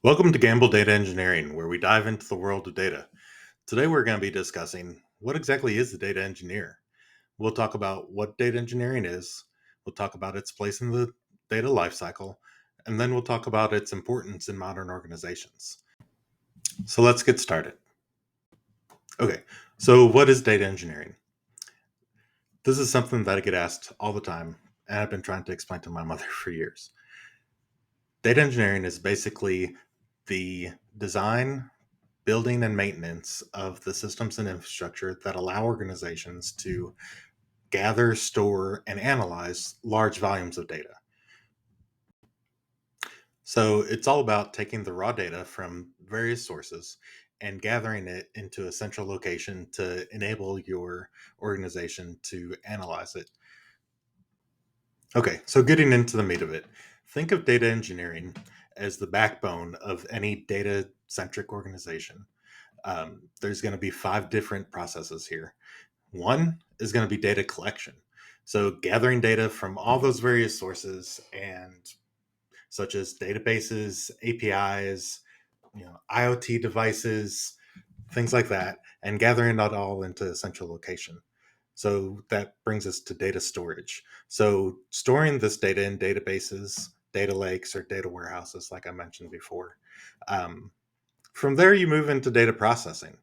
Welcome to Gamble Data Engineering, where we dive into the world of data. Today, we're going to be discussing what exactly is the data engineer. We'll talk about what data engineering is, we'll talk about its place in the data lifecycle, and then we'll talk about its importance in modern organizations. So, let's get started. Okay, so what is data engineering? This is something that I get asked all the time, and I've been trying to explain to my mother for years. Data engineering is basically the design, building and maintenance of the systems and infrastructure that allow organizations to gather, store, and analyze large volumes of data. So it's all about taking the raw data from various sources and gathering it into a central location to enable your organization to analyze it. Okay, so getting into the meat of it, think of data engineering as the backbone of any data centric organization. There's going to be five different processes here. One is going to be data collection. So gathering data from all those various sources and such as databases, APIs, IoT devices, things like that, and gathering that all into a central location. So that brings us to data storage. So storing this data in databases, data lakes, or data warehouses, like I mentioned before. Um, from there, you move into data processing,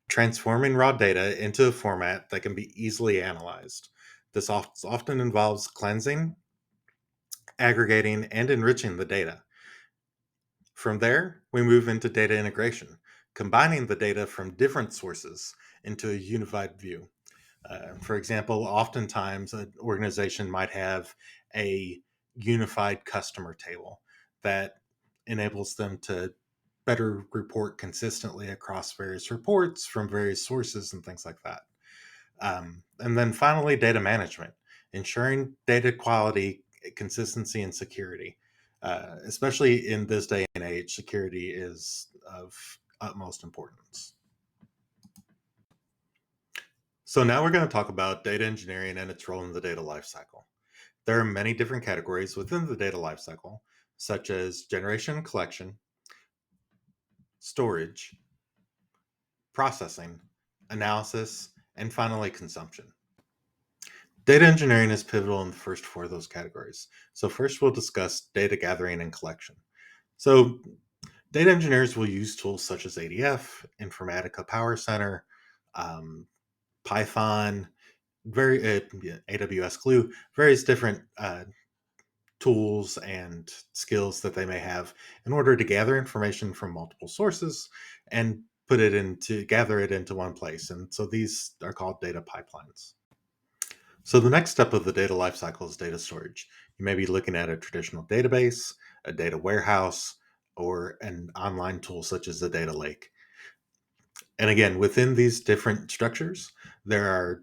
transforming raw data into a format that can be easily analyzed. This often involves cleansing, aggregating, and enriching the data. From there, we move into data integration, combining the data from different sources into a unified view. For example, oftentimes an organization might have a unified customer table that enables them to better report consistently across various reports from various sources and things like that. And then finally, data management, ensuring data quality, consistency, and security. Especially in this day and age, security is of utmost importance. So now we're going to talk about data engineering and its role in the data lifecycle. There are many different categories within the data lifecycle, such as generation and collection, storage, processing, analysis, and finally consumption. Data engineering is pivotal in the first four of those categories. So, first, we'll discuss data gathering and collection. So, data engineers will use tools such as ADF, Informatica Power Center, um, Python, AWS Glue, various different tools and skills that they may have in order to gather information from multiple sources and gather it into one place. And so these are called data pipelines. So the next step of the data lifecycle is data storage. You may be looking at a traditional database, a data warehouse, or an online tool such as a data lake. And again, within these different structures, there are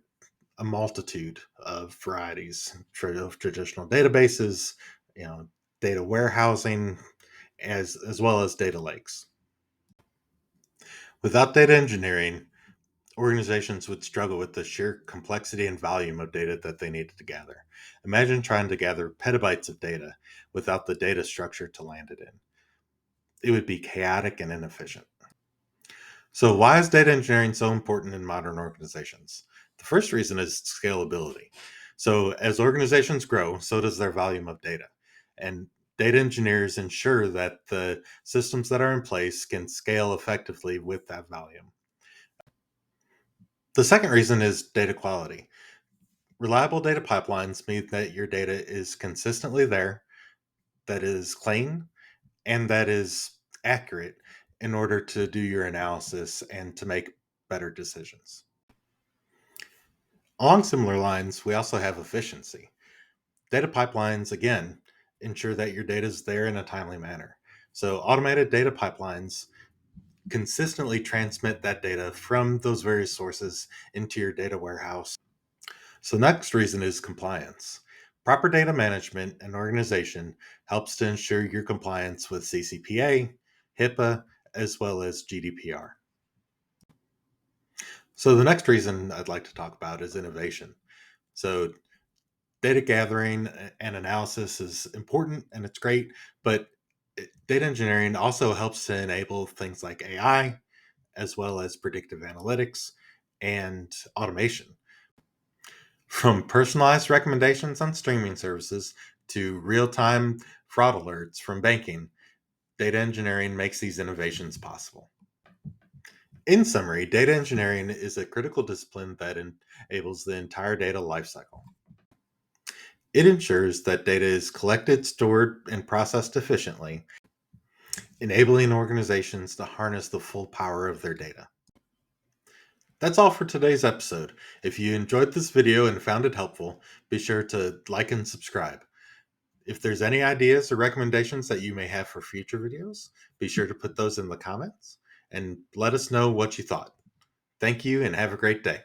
a multitude of varieties of traditional databases, you know, data warehousing, as well as data lakes. Without data engineering, organizations would struggle with the sheer complexity and volume of data that they needed to gather. Imagine trying to gather petabytes of data without the data structure to land it in. It would be chaotic and inefficient. So, why is data engineering so important in modern organizations? The first reason is scalability. So, as organizations grow, so does their volume of data. And data engineers ensure that the systems that are in place can scale effectively with that volume. The second reason is data quality. Reliable data pipelines mean that your data is consistently there, that is clean, and that is accurate in order to do your analysis and to make better decisions. Along similar lines, we also have efficiency. Data pipelines, again, ensure that your data is there in a timely manner. So, automated data pipelines consistently transmit that data from those various sources into your data warehouse. So, next reason is compliance. Proper data management and organization helps to ensure your compliance with CCPA, HIPAA, as well as GDPR. So, the next reason I'd like to talk about is innovation. So, data gathering and analysis is important and it's great, but Data engineering also helps to enable things like AI, as well as predictive analytics and automation. From personalized recommendations on streaming services to real time fraud alerts from banking, data engineering makes these innovations possible. In summary, data engineering is a critical discipline that enables the entire data lifecycle. It ensures that data is collected, stored, and processed efficiently, enabling organizations to harness the full power of their data. That's all for today's episode. If you enjoyed this video and found it helpful, be sure to like and subscribe. If there's any ideas or recommendations that you may have for future videos, be sure to put those in the comments and let us know what you thought. Thank you and have a great day.